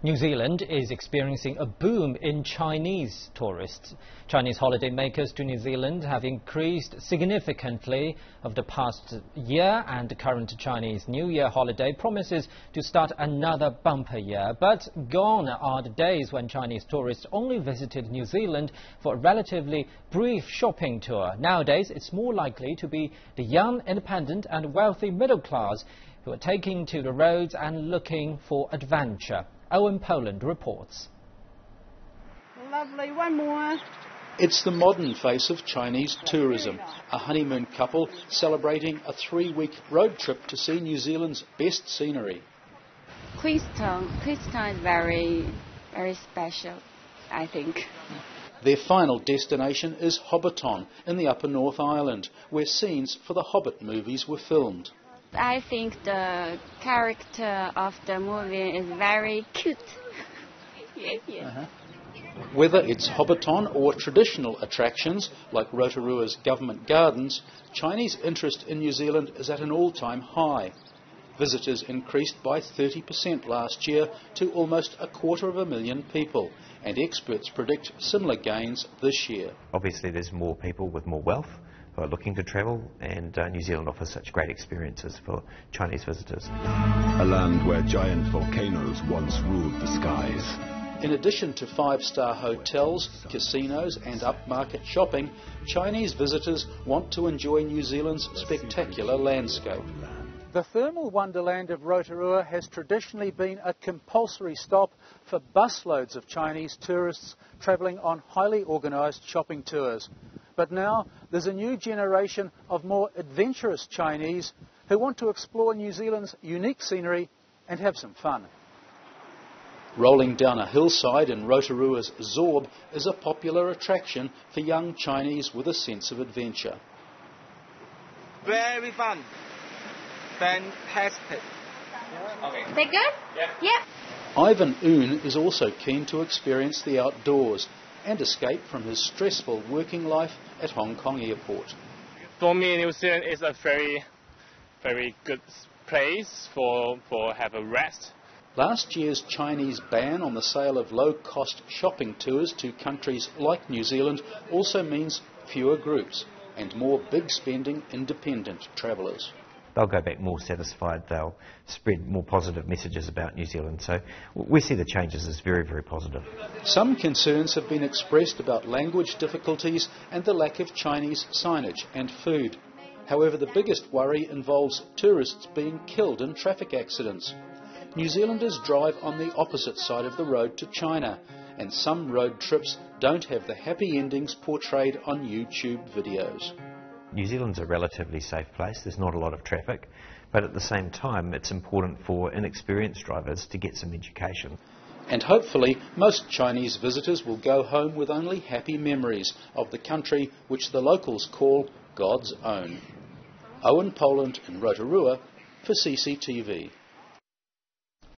New Zealand is experiencing a boom in Chinese tourists. Chinese holidaymakers to New Zealand have increased significantly over the past year, and the current Chinese New Year holiday promises to start another bumper year. But gone are the days when Chinese tourists only visited New Zealand for a relatively brief shopping tour. Nowadays, it's more likely to be the young, independent and wealthy middle class who are taking to the roads and looking for adventure. Owen Poland reports. Lovely, one more. It's the modern face of Chinese tourism, a honeymoon couple celebrating a 3-week road trip to see New Zealand's best scenery. Queenstown is very, very special, I think. Their final destination is Hobbiton in the Upper North Island, where scenes for the Hobbit movies were filmed. I think the character of the movie is very cute. Yeah. Whether it's Hobbiton or traditional attractions like Rotorua's government gardens, Chinese interest in New Zealand is at an all-time high. Visitors increased by 30% last year to almost 250,000 people, and experts predict similar gains this year. Obviously there's more people with more wealth who are looking to travel, and New Zealand offers such great experiences for Chinese visitors. A land where giant volcanoes once ruled the skies. In addition to 5-star hotels, casinos and upmarket shopping, Chinese visitors want to enjoy New Zealand's spectacular landscape. The thermal wonderland of Rotorua has traditionally been a compulsory stop for busloads of Chinese tourists travelling on highly organised shopping tours. But now there's a new generation of more adventurous Chinese who want to explore New Zealand's unique scenery and have some fun. Rolling down a hillside in Rotorua's Zorb is a popular attraction for young Chinese with a sense of adventure. Very fun. Fantastic. Okay. They good? Yeah. Ivan Oon is also keen to experience the outdoors and escape from his stressful working life at Hong Kong Airport. For me, New Zealand is a very, very good place for have a rest. Last year's Chinese ban on the sale of low-cost shopping tours to countries like New Zealand also means fewer groups and more big-spending independent travellers. They'll go back more satisfied, they'll spread more positive messages about New Zealand. So we see the changes as very, very positive. Some concerns have been expressed about language difficulties and the lack of Chinese signage and food. However, the biggest worry involves tourists being killed in traffic accidents. New Zealanders drive on the opposite side of the road to China, and some road trips don't have the happy endings portrayed on YouTube videos. New Zealand's a relatively safe place, there's not a lot of traffic, but at the same time it's important for inexperienced drivers to get some education. And hopefully most Chinese visitors will go home with only happy memories of the country which the locals call God's own. Owen Poland in Rotorua for CCTV.